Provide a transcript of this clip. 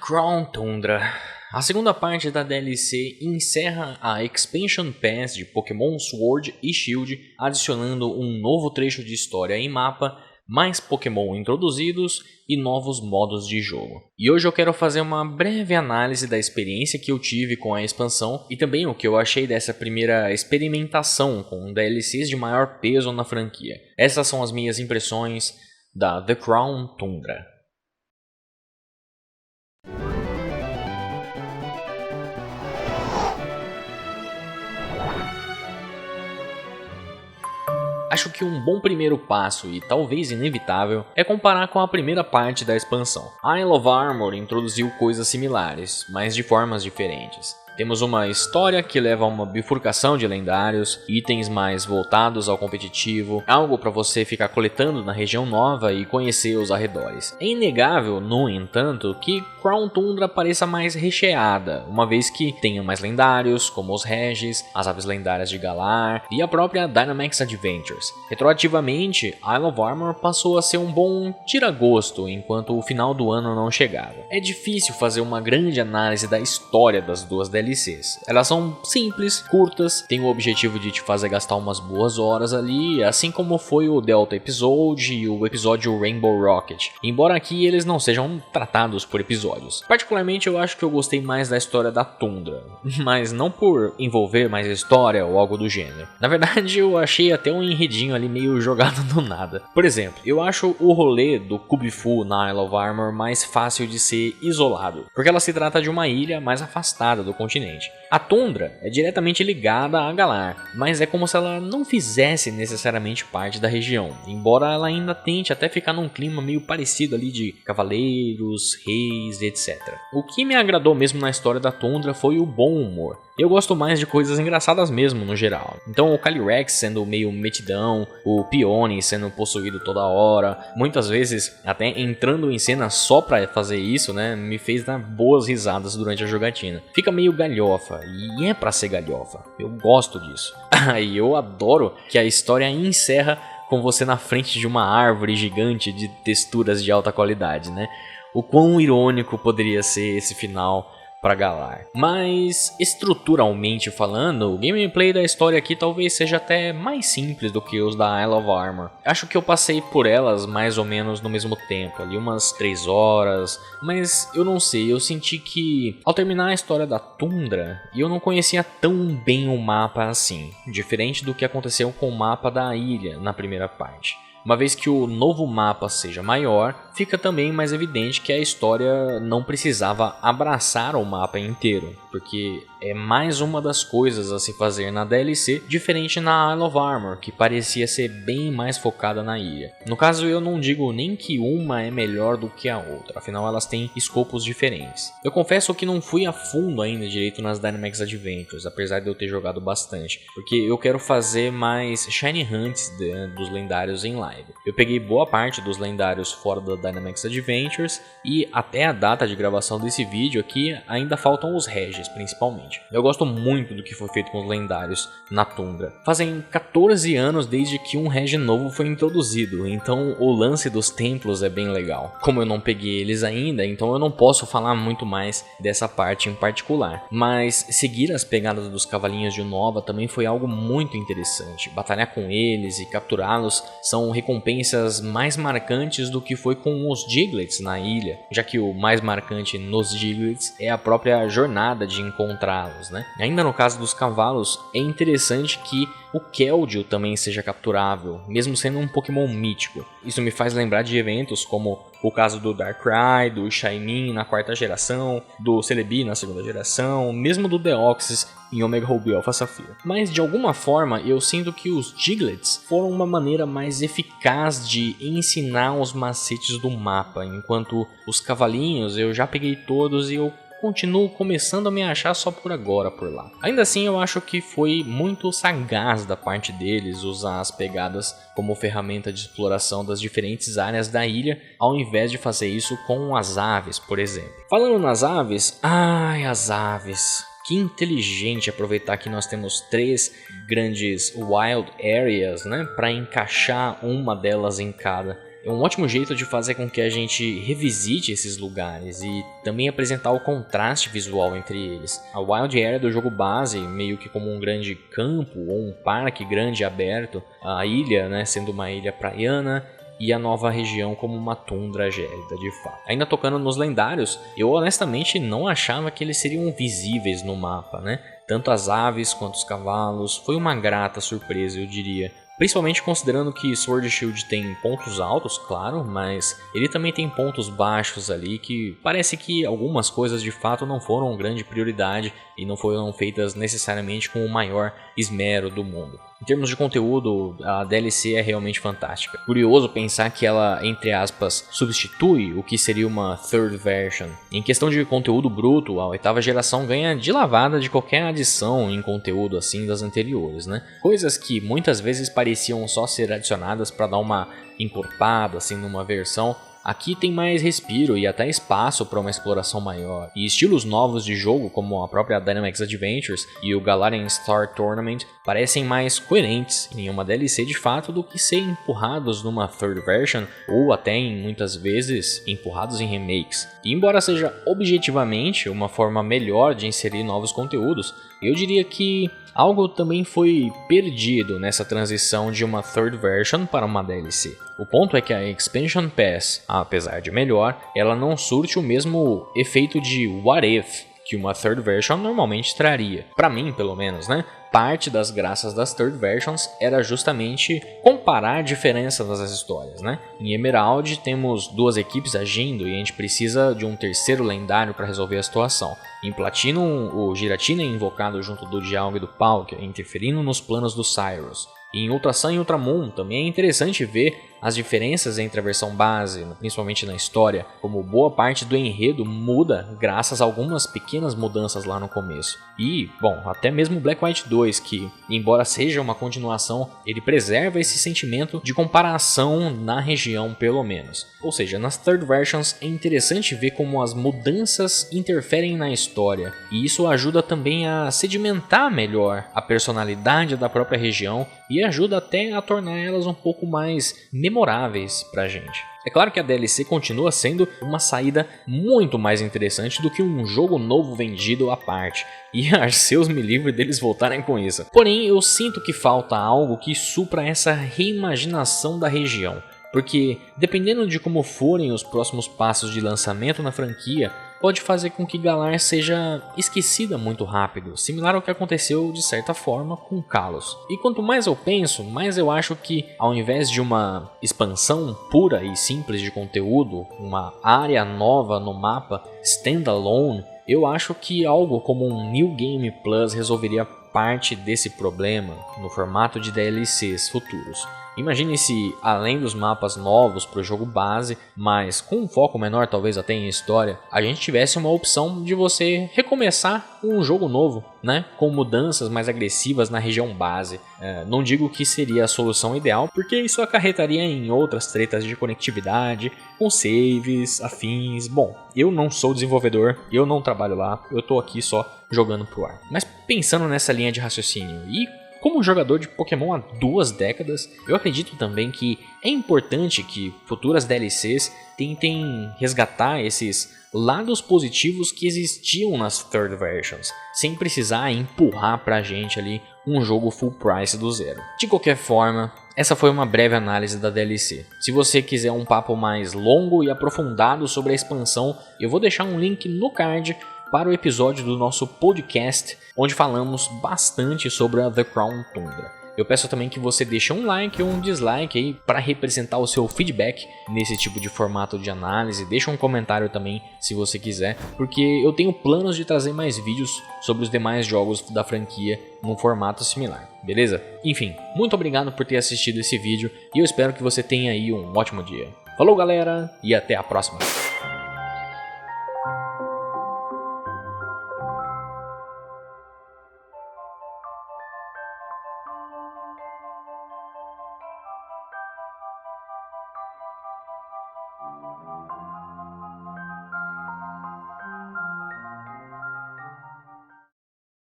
Crown Tundra. A segunda parte da DLC encerra a Expansion Pass de Pokémon Sword e Shield, adicionando um novo trecho de história em mapa, mais Pokémon introduzidos e novos modos de jogo. E hoje eu quero fazer uma breve análise da experiência que eu tive com a expansão e também o que eu achei dessa primeira experimentação com DLCs de maior peso na franquia. Essas são as minhas impressões da The Crown Tundra. Acho que um bom primeiro passo, e talvez inevitável, é comparar com a primeira parte da expansão. Isle of Armor introduziu coisas similares, mas de formas diferentes. Temos uma história que leva a uma bifurcação de lendários, itens mais voltados ao competitivo, algo para você ficar coletando na região nova e conhecer os arredores. É inegável, no entanto, que Crown Tundra pareça mais recheada, uma vez que tenha mais lendários, como os Regis, as aves lendárias de Galar e a própria Dynamax Adventures. Retroativamente, Isle of Armor passou a ser um bom tira-gosto enquanto o final do ano não chegava. É difícil fazer uma grande análise da história das duas DLCs. Elas são simples, curtas, têm o objetivo de te fazer gastar umas boas horas ali, assim como foi o Delta Episode e o episódio Rainbow Rocket, embora aqui eles não sejam tratados por episódios. Particularmente eu acho que eu gostei mais da história da Tundra, mas não por envolver mais história ou algo do gênero. Na verdade eu achei até um enredinho ali meio jogado do nada. Por exemplo, eu acho o rolê do Kubifu na Isle of Armor mais fácil de ser isolado, porque ela se trata de uma ilha mais afastada do continente. A Tundra é diretamente ligada a Galar, mas é como se ela não fizesse necessariamente parte da região, embora ela ainda tente até ficar num clima meio parecido ali de cavaleiros, reis, etc. O que me agradou mesmo na história da Tundra foi o bom humor. Eu gosto mais de coisas engraçadas mesmo no geral. Então o Calyrex sendo meio metidão, o Peony sendo possuído toda hora, muitas vezes até entrando em cena só pra fazer isso, né, me fez dar boas risadas durante a jogatina. Fica meio galhofa, e é pra ser galhofa, eu gosto disso. E eu adoro que a história encerra com você na frente de uma árvore gigante de texturas de alta qualidade, né? O quão irônico poderia ser esse final para Galar. Mas estruturalmente falando, o gameplay da história aqui talvez seja até mais simples do que os da Isle of Armor. Acho que eu passei por elas mais ou menos no mesmo tempo, ali umas 3 horas, mas eu não sei, eu senti que ao terminar a história da Tundra, eu não conhecia tão bem o mapa assim, diferente do que aconteceu com o mapa da ilha na primeira parte. Uma vez que o novo mapa seja maior, fica também mais evidente que a história não precisava abraçar o mapa inteiro, porque é mais uma das coisas a se fazer na DLC, diferente na Isle of Armor, que parecia ser bem mais focada na ilha. No caso, eu não digo nem que uma é melhor do que a outra, afinal elas têm escopos diferentes. Eu confesso que não fui a fundo ainda direito nas Dynamax Adventures, apesar de eu ter jogado bastante, porque eu quero fazer mais Shiny Hunts dos lendários em live. Eu peguei boa parte dos lendários fora da Dynamax Adventures e até a data de gravação desse vídeo aqui ainda faltam os Regis principalmente. Eu gosto muito do que foi feito com os lendários na Tundra. Fazem 14 anos desde que um Regi novo foi introduzido, então o lance dos templos é bem legal. Como eu não peguei eles ainda, então eu não posso falar muito mais dessa parte em particular. Mas seguir as pegadas dos cavalinhos de Unova também foi algo muito interessante. Batalhar com eles e capturá-los são recompensas mais marcantes do que foi com os Diglets na ilha, já que o mais marcante nos Diglets é a própria jornada de encontrá-los, né? Ainda no caso dos cavalos, é interessante que o Keldeo também seja capturável, mesmo sendo um Pokémon mítico. Isso me faz lembrar de eventos como o caso do Darkrai, do Shaymin na 4ª geração, do Celebi na 2ª geração, mesmo do Deoxys em Omega Ruby Alpha Sapphire. Mas de alguma forma eu sinto que os Diglets foram uma maneira mais eficaz de ensinar os macetes do mapa, enquanto os cavalinhos eu já peguei todos e eu continuo começando a me achar só por agora por lá. Ainda assim eu acho que foi muito sagaz da parte deles usar as pegadas como ferramenta de exploração das diferentes áreas da ilha, ao invés de fazer isso com as aves, por exemplo. Falando nas aves, as aves. Que inteligente aproveitar que nós temos 3 grandes wild areas, né, para encaixar uma delas em cada. é um ótimo jeito de fazer com que a gente revisite esses lugares e também apresentar o contraste visual entre eles. A Wild Area do jogo base, meio que como um grande campo ou um parque grande e aberto, a ilha, né, sendo uma ilha praiana, e a nova região como uma tundra gélida de fato. Ainda tocando nos lendários, eu honestamente não achava que eles seriam visíveis no mapa, né? Tanto as aves quanto os cavalos, foi uma grata surpresa, eu diria. Principalmente considerando que Sword and Shield tem pontos altos, claro, mas ele também tem pontos baixos ali que parece que algumas coisas de fato não foram grande prioridade e não foram feitas necessariamente com o maior esmero do mundo. Em termos de conteúdo, a DLC é realmente fantástica. Curioso pensar que ela, entre aspas, substitui o que seria uma third version. Em questão de conteúdo bruto, a 8ª geração ganha de lavada de qualquer adição em conteúdo assim das anteriores, né? Coisas que muitas vezes pareciam só ser adicionadas para dar uma encorpada assim numa versão. Aqui tem mais respiro e até espaço para uma exploração maior, e estilos novos de jogo como a própria Dynamax Adventures e o Galarian Star Tournament parecem mais coerentes em uma DLC de fato do que ser empurrados numa third version ou até em muitas vezes empurrados em remakes. E embora seja objetivamente uma forma melhor de inserir novos conteúdos, eu diria que algo também foi perdido nessa transição de uma third version para uma DLC. O ponto é que a Expansion Pass, apesar de melhor, ela não surte o mesmo efeito de What If que uma third version normalmente traria. Para mim, pelo menos, né? Parte das graças das third versions era justamente comparar a diferença das histórias, né? Em Emerald temos duas equipes agindo e a gente precisa de um terceiro lendário para resolver a situação. Em Platinum, o Giratina é invocado junto do Dialga e do Palkia, interferindo nos planos do Cyrus. E em Ultra Sun e Ultramon também é interessante ver as diferenças entre a versão base, principalmente na história, como boa parte do enredo muda graças a algumas pequenas mudanças lá no começo. E, bom, até mesmo Black White 2, que, embora seja uma continuação, ele preserva esse sentimento de comparação na região, pelo menos. Ou seja, nas third versions é interessante ver como as mudanças interferem na história, e isso ajuda também a sedimentar melhor a personalidade da própria região e ajuda até a tornar elas um pouco mais memoráveis pra gente. É claro que a DLC continua sendo uma saída muito mais interessante do que um jogo novo vendido à parte, e Arceus me livre deles voltarem com isso. Porém, eu sinto que falta algo que supra essa reimaginação da região, porque dependendo de como forem os próximos passos de lançamento na franquia, pode fazer com que Galar seja esquecida muito rápido, similar ao que aconteceu de certa forma com Kalos. E quanto mais eu penso, mais eu acho que ao invés de uma expansão pura e simples de conteúdo, uma área nova no mapa standalone, eu acho que algo como um New Game Plus resolveria parte desse problema no formato de DLCs futuros. Imagine se, além dos mapas novos para o jogo base, mas com um foco menor talvez até em história, a gente tivesse uma opção de você recomeçar um jogo novo, né? Com mudanças mais agressivas na região base. Não digo que seria a solução ideal, porque isso acarretaria em outras tretas de conectividade, com saves, afins. Bom, eu não sou desenvolvedor, eu não trabalho lá, eu estou aqui só jogando pro ar. Mas pensando nessa linha de raciocínio e como jogador de Pokémon há 2 décadas, eu acredito também que é importante que futuras DLCs tentem resgatar esses lados positivos que existiam nas third versions, sem precisar empurrar pra gente ali um jogo full price do zero. De qualquer forma, essa foi uma breve análise da DLC. Se você quiser um papo mais longo e aprofundado sobre a expansão, eu vou deixar um link no card para o episódio do nosso podcast, onde falamos bastante sobre a The Crown Tundra. Eu peço também que você deixe um like ou um dislike aí para representar o seu feedback nesse tipo de formato de análise. Deixa um comentário também se você quiser, porque eu tenho planos de trazer mais vídeos sobre os demais jogos da franquia num formato similar, beleza? Enfim, muito obrigado por ter assistido esse vídeo e eu espero que você tenha aí um ótimo dia. Falou galera e até a próxima!